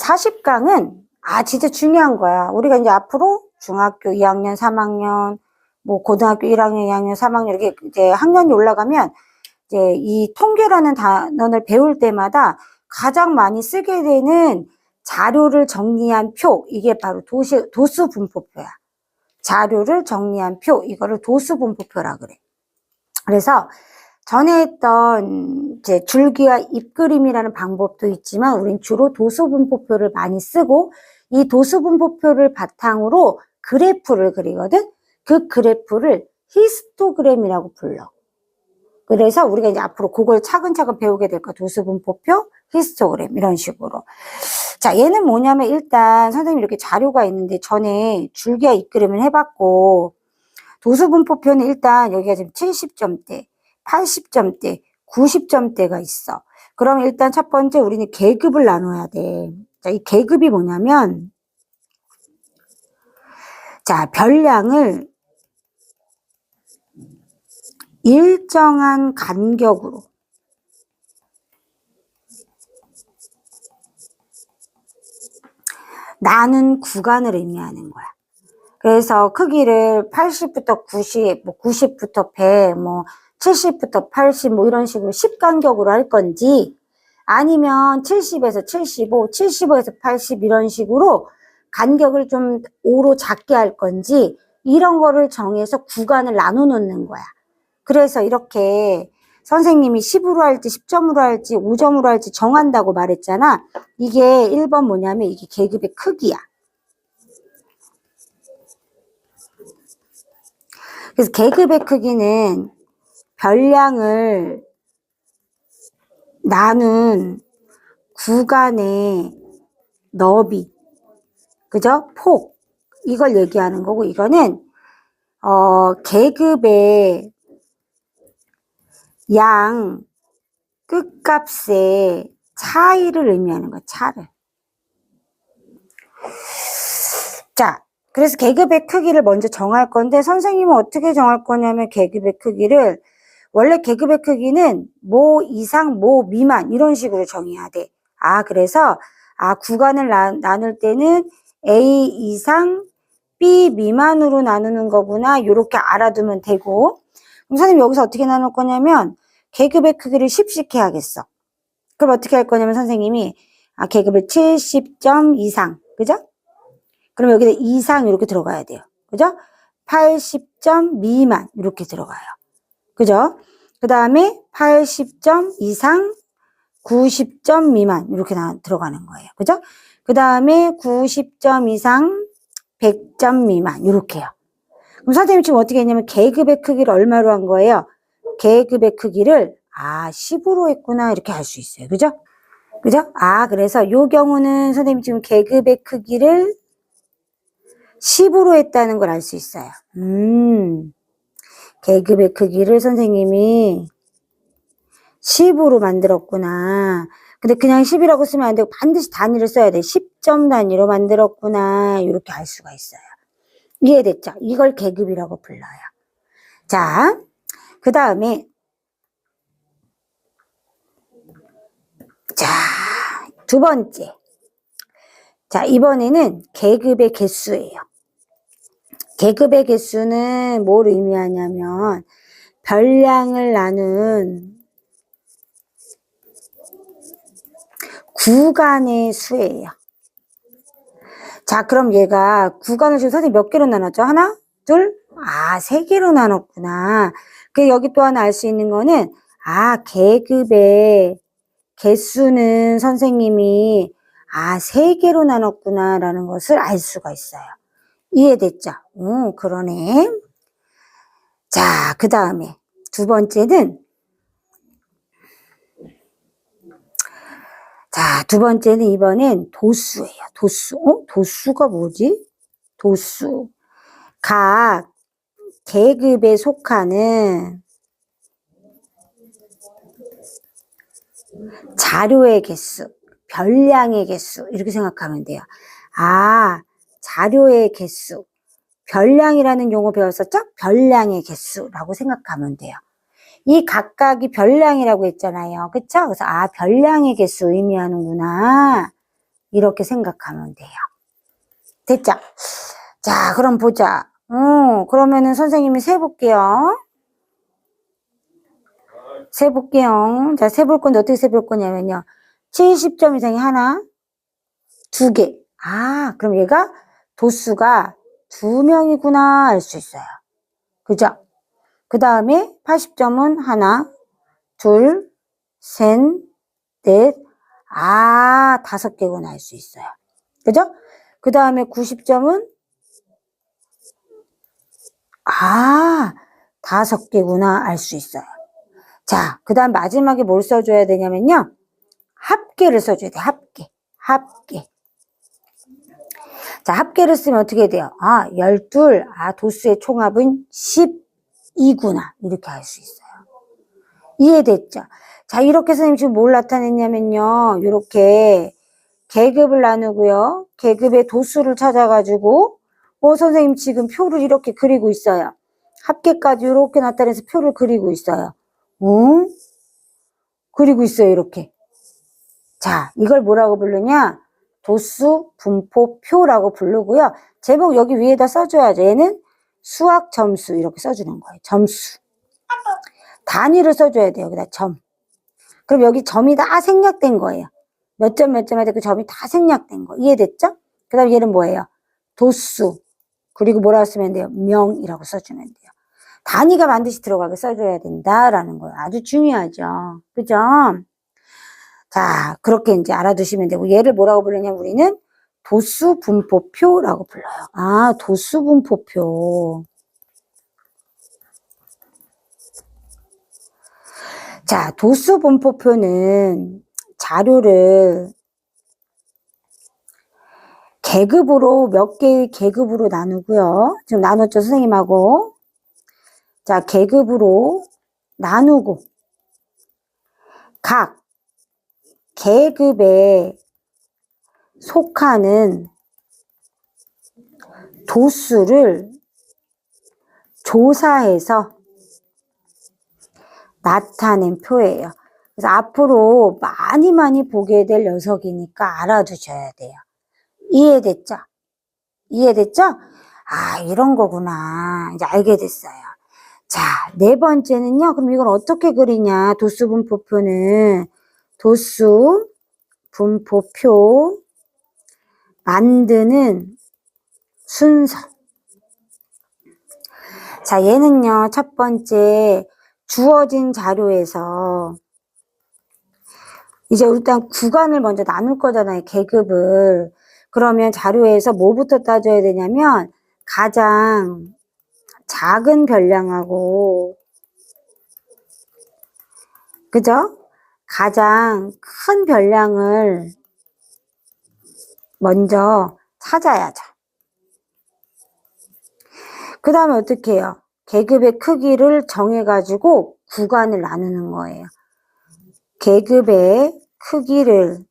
40강은 진짜 중요한 거야. 우리가 이제 앞으로 중학교 2학년, 3학년, 뭐 고등학교 1학년, 2학년, 3학년 이렇게 이제 학년이 올라가면 이제 이 통계라는 단어를 배울 때마다 가장 많이 쓰게 되는 자료를 정리한 표, 이게 바로 도수분포표야. 자료를 정리한 표, 이거를 도수분포표라 그래. 그래서 전에 했던 이제 줄기와 잎그림이라는 방법도 있지만 우린 주로 도수분포표를 많이 쓰고 이 도수분포표를 바탕으로 그래프를 그리거든. 그 그래프를 히스토그램이라고 불러. 그래서 우리가 이제 앞으로 그걸 차근차근 배우게 될 거야. 도수분포표, 히스토그램 이런 식으로. 자, 얘는 뭐냐면 일단 선생님 이렇게 자료가 있는데 전에 줄기와 잎그림을 해봤고 도수분포표는 일단 여기가 지금 70점대, 80점대, 90점대가 있어. 그럼 일단 첫 번째 우리는 계급을 나눠야 돼. 자, 이 계급이 뭐냐면 자, 별량을 일정한 간격으로 나눈 구간을 의미하는 거야. 그래서 크기를 80부터 90, 뭐 90부터 100, 뭐 70부터 80, 뭐 이런 식으로 10간격으로 할 건지 아니면 70에서 75, 75에서 80 이런 식으로 간격을 좀 5로 작게 할 건지 이런 거를 정해서 구간을 나눠 놓는 거야. 그래서 이렇게 선생님이 10으로 할지 10점으로 할지 5점으로 할지 정한다고 말했잖아. 이게 1번 뭐냐면 이게 계급의 크기야. 그래서 계급의 크기는 별량을 나눈 구간의 너비, 그죠? 폭, 이걸 얘기하는 거고, 이거는 계급의 양 끝값의 차이를 의미하는 거야. 차를. 자, 그래서 계급의 크기를 먼저 정할 건데 선생님은 어떻게 정할 거냐면 계급의 크기를 원래 계급의 크기는 뭐 이상 뭐 미만 이런 식으로 정해야 돼. 그래서 구간을 나눌 때는 A 이상 B 미만으로 나누는 거구나. 이렇게 알아두면 되고, 그럼 선생님 여기서 어떻게 나눌 거냐면 계급의 크기를 10씩 해야겠어. 그럼 어떻게 할 거냐면 선생님이 계급을 70점 이상, 그죠? 그럼 여기다 이상 이렇게 들어가야 돼요. 그죠? 80점 미만 이렇게 들어가요. 그죠? 그 다음에 80점 이상 90점 미만 이렇게 들어가는 거예요. 그죠? 그 다음에 90점 이상 100점 미만 이렇게요. 그럼 선생님 지금 어떻게 했냐면 계급의 크기를 얼마로 한 거예요? 계급의 크기를 10으로 했구나 이렇게 할 수 있어요. 그죠? 그죠? 그래서 요 경우는 선생님 지금 계급의 크기를 10으로 했다는 걸 알 수 있어요. 계급의 크기를 선생님이 10으로 만들었구나. 근데 그냥 10이라고 쓰면 안 되고 반드시 단위를 써야 돼. 10점 단위로 만들었구나. 이렇게 알 수가 있어요. 이해됐죠? 이걸 계급이라고 불러요. 자, 그 다음에 자, 두 번째. 자, 이번에는 계급의 개수예요. 계급의 개수는 뭘 의미하냐면 별량을 나눈 구간의 수예요. 자, 그럼 얘가 구간을 지금 선생님 몇 개로 나눴죠? 하나, 둘, 3개로 나눴구나. 그 여기 또 하나 알 수 있는 거는 계급의 개수는 선생님이 3개로 나눴구나 라는 것을 알 수가 있어요. 이해됐죠? 그러네. 자, 그 다음에 두 번째는 이번엔 도수예요. 도수. 도수가 뭐지? 도수. 각 계급에 속하는 자료의 개수, 별량의 개수 이렇게 생각하면 돼요. 자료의 개수, 별량이라는 용어 배웠었죠? 별량의 개수라고 생각하면 돼요. 이 각각이 별량이라고 했잖아요. 그쵸? 그래서 별량의 개수 의미하는구나. 이렇게 생각하면 돼요. 됐죠? 자, 그럼 보자. 그러면은 선생님이 세볼게요. 세볼게요. 자, 세볼 건데 어떻게 세볼 거냐면요. 70점 이상이 하나, 두 개. 아, 그럼 얘가 도수가 2명이구나 알 수 있어요. 그죠? 그 다음에 80점은 하나, 둘, 셋, 넷, 5개구나 알 수 있어요. 그죠? 그 다음에 90점은 5개구나 알 수 있어요. 자, 그 다음 마지막에 뭘 써줘야 되냐면요. 합계를 써줘야 돼. 합계. 자, 합계를 쓰면 어떻게 돼요? 12, 도수의 총합은 12구나. 이렇게 할 수 있어요. 이해됐죠? 자, 이렇게 선생님 지금 뭘 나타냈냐면요. 이렇게 계급을 나누고요. 계급의 도수를 찾아가지고, 선생님 지금 표를 이렇게 그리고 있어요. 합계까지 이렇게 나타내서 표를 그리고 있어요. 그리고 있어요, 이렇게. 자, 이걸 뭐라고 부르냐? 도수 분포표라고 부르고요. 제목 여기 위에다 써줘야죠. 얘는 수학 점수 이렇게 써주는 거예요. 점수. 단위를 써줘야 돼요. 여기다 점. 그럼 여기 점이 다 생략된 거예요. 몇 점 몇 점에 그 점이 다 생략된 거. 이해됐죠? 그 다음 얘는 뭐예요? 도수. 그리고 뭐라고 쓰면 돼요? 명이라고 써주면 돼요. 단위가 반드시 들어가게 써줘야 된다라는 거예요. 아주 중요하죠. 그죠? 자, 그렇게 이제 알아두시면 되고, 얘를 뭐라고 부르냐면 우리는 도수분포표라고 불러요. 도수분포표. 자, 도수분포표는 자료를 계급으로 몇 개의 계급으로 나누고요. 지금 나눴죠, 선생님하고. 자, 계급으로 나누고 각 계급에 속하는 도수를 조사해서 나타낸 표예요. 그래서 앞으로 많이 보게 될 녀석이니까 알아두셔야 돼요. 이해됐죠? 이런 거구나. 이제 알게 됐어요. 자, 네 번째는요. 그럼 이걸 어떻게 그리냐? 도수분포표는 도수분포표 만드는 순서. 자, 얘는요. 첫 번째 주어진 자료에서 이제 일단 구간을 먼저 나눌 거잖아요. 계급을. 그러면 자료에서 뭐부터 따져야 되냐면 가장 작은 별량하고 그죠? 가장 큰 별량을 먼저 찾아야죠. 그 다음에 어떻게 해요? 계급의 크기를 정해가지고 구간을 나누는 거예요. 계급의 크기를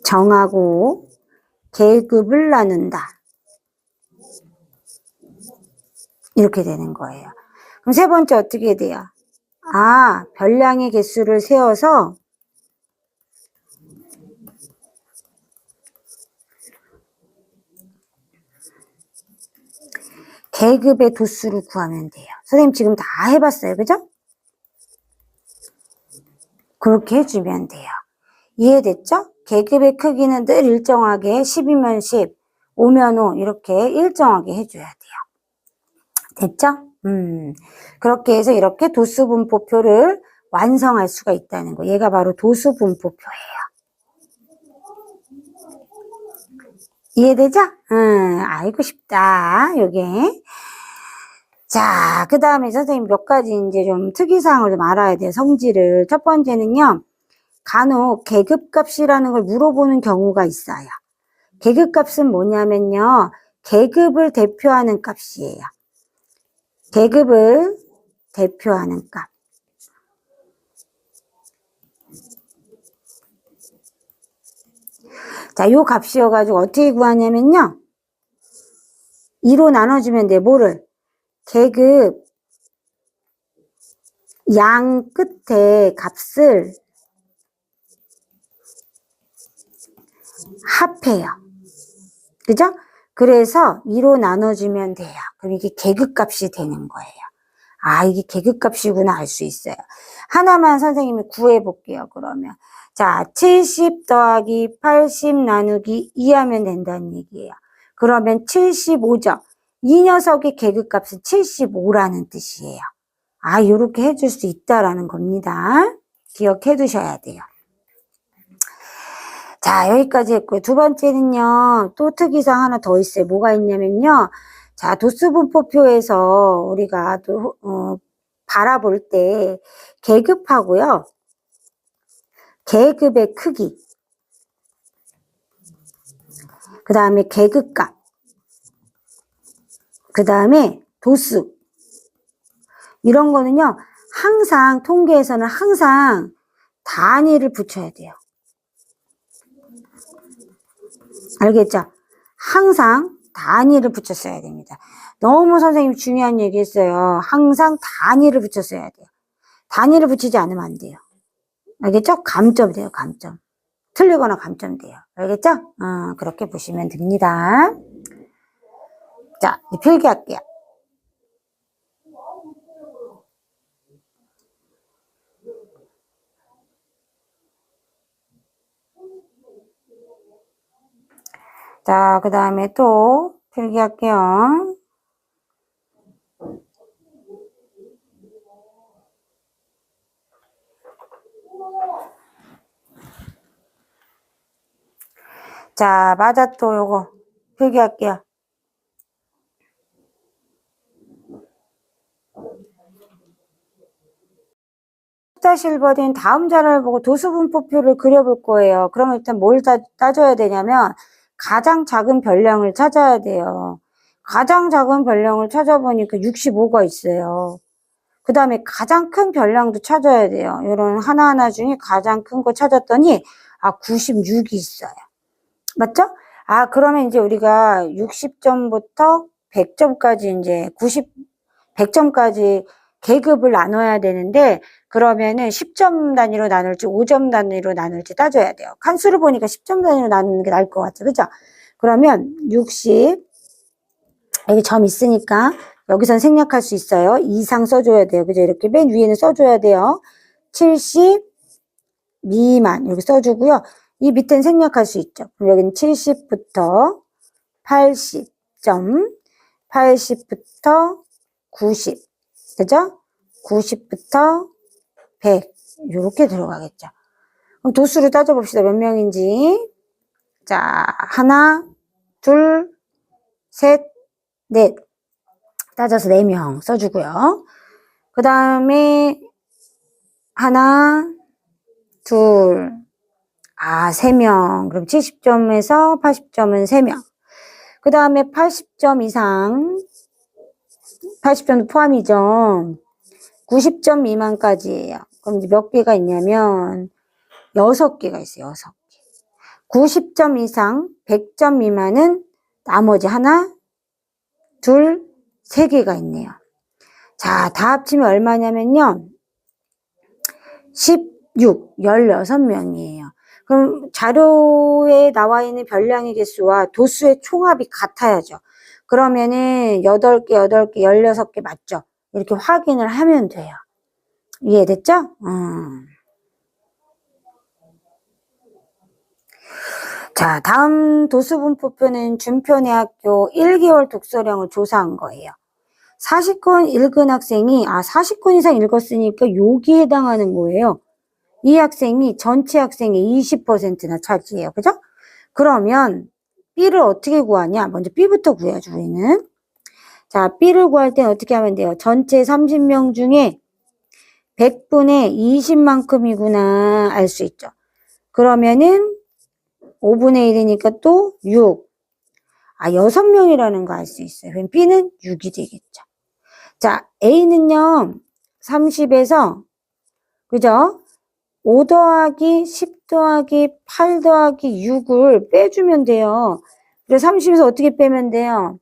정하고 계급을 나눈다. 이렇게 되는 거예요. 그럼 세 번째 어떻게 돼요? 별량의 개수를 세어서 계급의 도수를 구하면 돼요. 선생님 지금 다 해봤어요. 그죠? 그렇게 해주면 돼요. 이해됐죠? 계급의 크기는 늘 일정하게 10이면 10, 5면 5 이렇게 일정하게 해줘야 돼요. 됐죠? 그렇게 해서 이렇게 도수분포표를 완성할 수가 있다는 거. 얘가 바로 도수분포표예요. 이해되죠? 알고 싶다. 요게. 자, 그 다음에 선생님 몇 가지 이제 좀 특이사항을 좀 알아야 돼요. 성질을. 첫 번째는요. 간혹 계급값이라는 걸 물어보는 경우가 있어요. 계급값은 뭐냐면요. 계급을 대표하는 값이에요. 계급을 대표하는 값. 자, 요 값이어가지고 어떻게 구하냐면요. 2로 나눠주면 돼. 뭐를? 계급 양 끝에 값을 합해요. 그죠? 그래서 2로 나눠주면 돼요. 그럼 이게 계급값이 되는 거예요. 아, 이게 계급값이구나 알 수 있어요. 하나만 선생님이 구해볼게요, 그러면. 자, 70 더하기 80 나누기 2 하면 된다는 얘기예요. 그러면 75죠. 이 녀석의 계급값은 75라는 뜻이에요. 아, 요렇게 해줄 수 있다라는 겁니다. 기억해 두셔야 돼요. 자, 여기까지 했고요. 두 번째는요, 또 특이사항 하나 더 있어요. 뭐가 있냐면요. 자, 도수분포표에서 우리가 또, 바라볼 때 계급하고요. 계급의 크기. 그 다음에 계급값. 그 다음에 도수. 이런 거는요, 항상, 통계에서는 항상 단위를 붙여야 돼요. 알겠죠? 항상 단위를 붙여 써야 됩니다. 너무 선생님이 중요한 얘기 했어요. 항상 단위를 붙여 써야 돼요. 단위를 붙이지 않으면 안 돼요. 알겠죠? 감점 돼요, 감점. 틀리거나 감점 돼요. 알겠죠? 그렇게 보시면 됩니다. 자, 이제 필기할게요. 자, 그 다음에 또 필기할게요. 자, 맞아 또 요거 필기할게요. 실버딘 다음 자료를 보고 도수분포표를 그려볼 거예요. 그러면 일단 뭘 따져야 되냐면 가장 작은 변량을 찾아야 돼요. 가장 작은 변량을 찾아보니까 65가 있어요. 그 다음에 가장 큰 변량도 찾아야 돼요. 이런 하나하나 중에 가장 큰 거 찾았더니 96이 있어요. 맞죠? 그러면 이제 우리가 60점부터 100점까지 이제 100점까지 계급을 나눠야 되는데 그러면은 10점 단위로 나눌지 5점 단위로 나눌지 따져야 돼요. 칸수를 보니까 10점 단위로 나누는 게 나을 것 같죠. 그죠? 그러면 60 여기 점 있으니까 여기선 생략할 수 있어요. 이상 써줘야 돼요. 그죠? 이렇게 맨 위에는 써줘야 돼요. 70 미만 이렇게 써주고요. 이 밑에는 생략할 수 있죠. 그럼 여기는 70부터 80점, 80부터 90, 그죠? 90부터 100 이렇게 들어가겠죠. 그럼 도수를 따져봅시다. 몇 명인지. 자, 하나, 둘, 셋, 넷. 따져서 4명 써주고요. 그 다음에 하나, 둘, 3명. 그럼 70점에서 80점은 3명. 그 다음에 80점 이상, 80점도 포함이죠. 90점 미만까지예요. 그럼 이제 몇 개가 있냐면 6개가 있어요. 6개. 90점 이상, 100점 미만은 나머지 하나, 둘, 3개가 있네요. 자, 다 합치면 얼마냐면요. 16명이에요. 그럼 자료에 나와 있는 변량의 개수와 도수의 총합이 같아야죠. 그러면은 8개, 8개, 16개 맞죠? 이렇게 확인을 하면 돼요. 이해됐죠? 자, 다음 도수분포표는 준표내학교 1개월 독서량을 조사한 거예요. 40권 읽은 학생이 40권 이상 읽었으니까 여기에 해당하는 거예요. 이 학생이 전체 학생의 20%나 차지해요. 그죠? 그러면 B를 어떻게 구하냐? 먼저 B부터 구해야죠, 우리는. 자, B를 구할 때는 어떻게 하면 돼요? 전체 30명 중에 100분의 20만큼이구나 알 수 있죠. 그러면은 5분의 1이니까 또 6. 6명이라는 거 알 수 있어요. 그럼 B는 6이 되겠죠. 자, A는요, 30에서, 그죠? 5 더하기 10 더하기 8 더하기 6을 빼주면 돼요. 그래서 30에서 어떻게 빼면 돼요?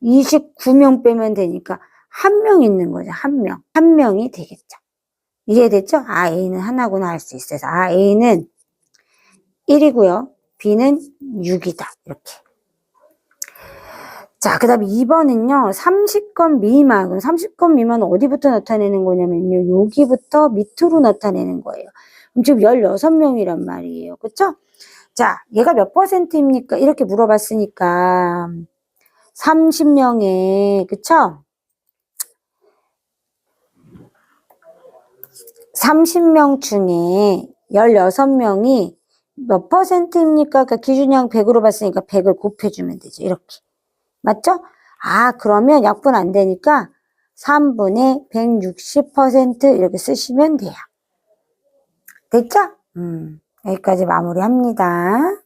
29명 빼면 되니까 1명 있는 거죠. 1명. 1명이 되겠죠. 이해됐죠? A는 하나구나 할 수 있어요. A는 1이고요. B는 6이다. 이렇게. 자, 그 다음에 2번은요, 30건 미만. 그럼 30건 미만은 어디부터 나타내는 거냐면요, 여기부터 밑으로 나타내는 거예요. 그럼 지금 16명이란 말이에요. 그쵸? 자, 얘가 몇 %입니까? 이렇게 물어봤으니까, 30명에, 그쵸? 30명 중에 16명이 몇 %입니까? 그러니까 기준량 100으로 봤으니까 100을 곱해주면 되죠. 이렇게. 맞죠? 아, 그러면 약분 안 되니까 3분의 160% 이렇게 쓰시면 돼요. 됐죠? 여기까지 마무리합니다.